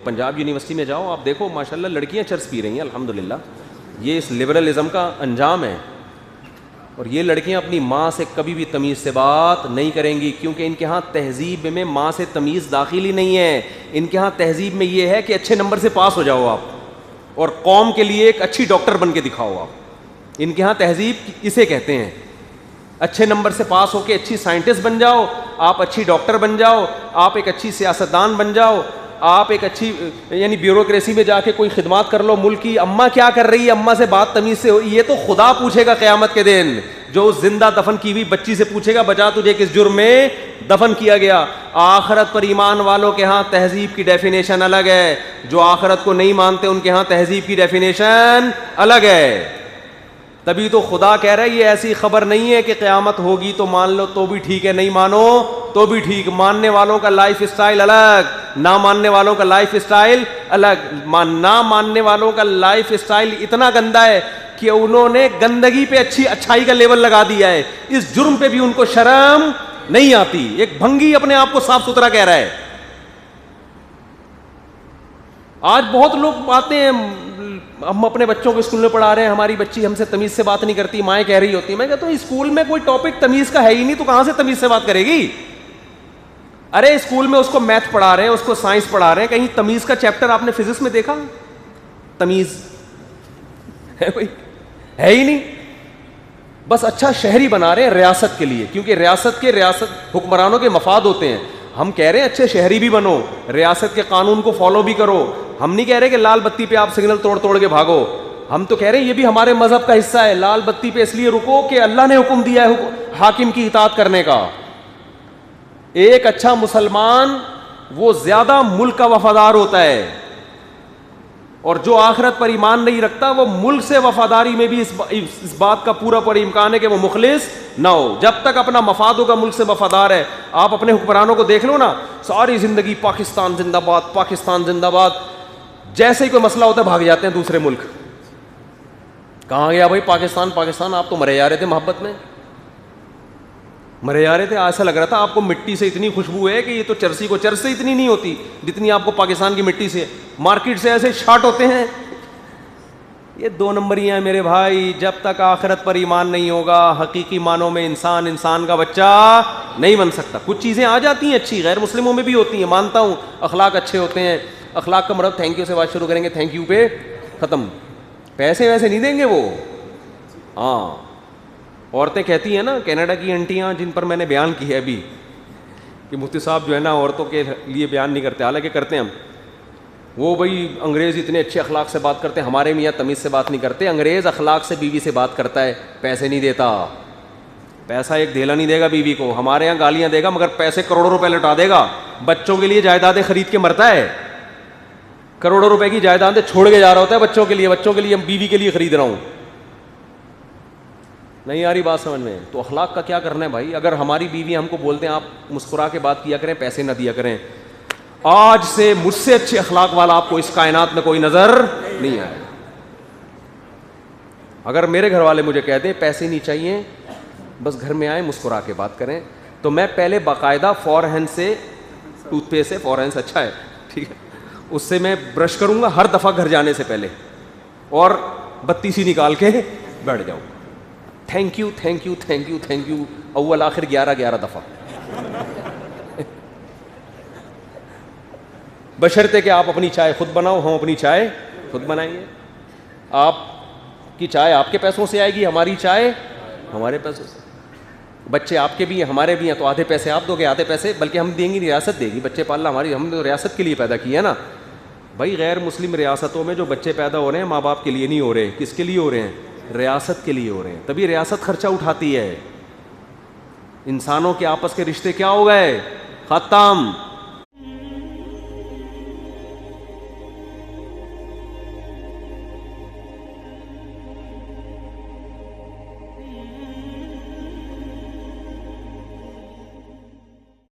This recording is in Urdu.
پنجاب یونیورسٹی میں جاؤ, آپ دیکھو ماشاءاللہ لڑکیاں چرس پی رہی ہیں الحمدللہ. یہ اس لبرلزم کا انجام ہے. اور یہ لڑکیاں اپنی ماں سے کبھی بھی تمیز سے بات نہیں کریں گی, کیونکہ ان کے ہاں تہذیب میں ماں سے تمیز داخل ہی نہیں ہے. ان کے ہاں تہذیب میں یہ ہے کہ اچھے نمبر سے پاس ہو جاؤ آپ, اور قوم کے لیے ایک اچھی ڈاکٹر بن کے دکھاؤ آپ. ان کے ہاں تہذیب اسے کہتے ہیں. اچھے نمبر سے پاس ہو کے اچھی سائنٹسٹ بن جاؤ, آپ اچھی ڈاکٹر بن جاؤ, آپ ایک اچھی سیاستدان بن جاؤ, آپ ایک اچھی یعنی بیوروکریسی میں جا کے کوئی خدمات کر لو ملک کی. اماں کیا کر رہی ہے, اماں سے بات تمیز سے ہو, یہ تو خدا پوچھے گا قیامت کے دن. جو اس زندہ دفن کی ہوئی بچی سے پوچھے گا بچا تجھے کس جرم میں دفن کیا گیا. آخرت پر ایمان والوں کے ہاں تہذیب کی ڈیفینیشن الگ ہے, جو آخرت کو نہیں مانتے ان کے ہاں تہذیب کی ڈیفینیشن الگ ہے. تبھی تو خدا کہہ رہا ہے یہ ایسی خبر نہیں ہے کہ قیامت ہوگی تو مان لو تو بھی ٹھیک ہے, نہیں مانو تو بھی ٹھیک. ماننے والوں کا لائف اسٹائل الگ, نہ ماننے والوں کا لائف اسٹائل الگ. نہ ماننے والوں کا لائف اسٹائل اتنا گندا ہے کہ انہوں نے گندگی پہ اچھائی کا لیبل لگا دیا ہے. اس جرم پہ بھی ان کو شرم نہیں آتی. ایک بھنگی اپنے آپ کو صاف ستھرا کہہ رہا ہے. آج بہت لوگ باتیں, ہم اپنے بچوں کو اسکول میں پڑھا رہے ہیں, ہماری بچی ہم سے تمیز سے بات نہیں کرتی, مائیں کہہ رہی ہوتی ہیں. میں کہتا ہوں اسکول میں کوئی ٹاپک تمیز کا ہے ہی نہیں تو کہاں سے تمیز سے بات کرے گی. ارے اسکول میں اس کو میتھ پڑھا رہے ہیں, اس کو سائنس پڑھا رہے ہیں, کہیں تمیز کا چیپٹر آپ نے فزکس میں دیکھا؟ تمیز ہے کوئی؟ ہے ہی نہیں. بس اچھا شہری بنا رہے ہیں ریاست کے لیے, کیونکہ ریاست حکمرانوں کے مفاد ہوتے ہیں. ہم کہہ رہے ہیں اچھے شہری بھی بنو, ریاست کے قانون کو فالو بھی کرو. ہم نہیں کہہ رہے کہ لال بتی پہ آپ سگنل توڑ کے بھاگو. ہم تو کہہ رہے ہیں یہ بھی ہمارے مذہب کا حصہ ہے. لال بتی پہ اس لیے رکو کہ اللہ نے حکم دیا ہے حاکم کی اطاعت کرنے کا. ایک اچھا مسلمان وہ زیادہ ملک کا وفادار ہوتا ہے, اور جو آخرت پر ایمان نہیں رکھتا وہ ملک سے وفاداری میں بھی اس بات کا پورا امکان ہے کہ وہ مخلص نہ ہو. جب تک اپنا مفاد ہوگا ملک سے وفادار ہے. آپ اپنے حکمرانوں کو دیکھ لو نا, ساری زندگی پاکستان زندہ باد, پاکستان زندہ باد. جیسے ہی کوئی مسئلہ ہوتا ہے بھاگ جاتے ہیں دوسرے ملک. کہاں گیا بھائی پاکستان, پاکستان, آپ تو مرے جا رہے تھے محبت میں, مرے جا رہے تھے. ایسا لگ رہا تھا آپ کو مٹی سے اتنی خوشبو ہے کہ یہ تو چرسی کو چرس سے اتنی نہیں ہوتی جتنی آپ کو پاکستان کی مٹی سے. مارکیٹ سے ایسے شارٹ ہوتے ہیں. یہ دو نمبری ہیں میرے بھائی. جب تک آخرت پر ایمان نہیں ہوگا حقیقی معنوں میں انسان کا بچہ نہیں بن سکتا. کچھ چیزیں آ جاتی ہیں اچھی, غیر مسلموں میں بھی ہوتی ہیں, مانتا ہوں. اخلاق اچھے ہوتے ہیں. اخلاق کا مرض تھینک یو سے بات شروع کریں گے, تھینک یو پہ ختم. پیسے ویسے نہیں دیں گے وہ. ہاں, عورتیں کہتی ہیں نا, کینیڈا کی انٹیاں جن پر میں نے بیان کیا ہے ابھی کہ مفتی صاحب جو ہے نا عورتوں کے لیے بیان نہیں کرتے, حالانکہ کرتے ہیں ہم. وہ بھائی انگریز اتنے اچھے اخلاق سے بات کرتے ہیں, ہمارے میاں تمیز سے بات نہیں کرتے. انگریز اخلاق سے بیوی سے بات کرتا ہے, پیسے نہیں دیتا. پیسہ ایک دھیلا نہیں دے گا بیوی کو. ہمارے یہاں گالیاں دے گا مگر پیسے کروڑوں روپے لوٹا دے گا. بچوں کے لیے جائیدادیں خرید کے مرتا ہے, کروڑوں روپے کی جائیدادیں چھوڑ کے جا رہا ہوتا ہے بچوں کے لیے بیوی کے لیے خرید رہا ہوں. نہیں آ رہی بات سمجھ میں؟ تو اخلاق کا کیا کرنا ہے بھائی. اگر ہماری بیوی ہم کو بولتے ہیں آپ مسکرا کے بات کیا کریں, پیسے نہ دیا کریں, آج سے مجھ سے اچھے اخلاق والا آپ کو اس کائنات میں کوئی نظر نہیں آئے. اگر میرے گھر والے مجھے کہتے ہیں پیسے نہیں چاہیے, بس گھر میں آئیں مسکرا کے بات کریں, تو میں پہلے باقاعدہ فورہینڈ سے, ٹوتھ پیسٹ سے, فورہینڈ سے اچھا ہے ٹھیک ہے, اس سے میں برش کروں گا ہر دفعہ گھر جانے سے پہلے, اور 32 نکال کے بیٹھ جاؤں. Thank you thank you thank you thank you, اول آخر 11 دفعہ, بشرطے کہ آپ اپنی چائے خود بناؤ, ہم اپنی چائے خود بنائیں گے. آپ کی چائے آپ کے پیسوں سے آئے گی, ہماری چائے ہمارے پیسوں سے. بچے آپ کے بھی ہیں ہمارے بھی ہیں, تو آدھے پیسے آپ دو گے, آدھے پیسے بلکہ ہم دیں گی, ریاست دے گی. بچے پالنا ہماری, ہم نے ریاست کے لیے پیدا کی ہے نا بھائی. غیر مسلم ریاستوں میں جو بچے پیدا ہو رہے ہیں ماں باپ کے لیے نہیں ہو رہے, کس کے لیے ہو رہے ہیں؟ ریاست کے لیے ہو رہے ہیں. تبھی ریاست خرچہ اٹھاتی ہے. انسانوں کے آپس کے رشتے کیا ہو گئے؟ ختم.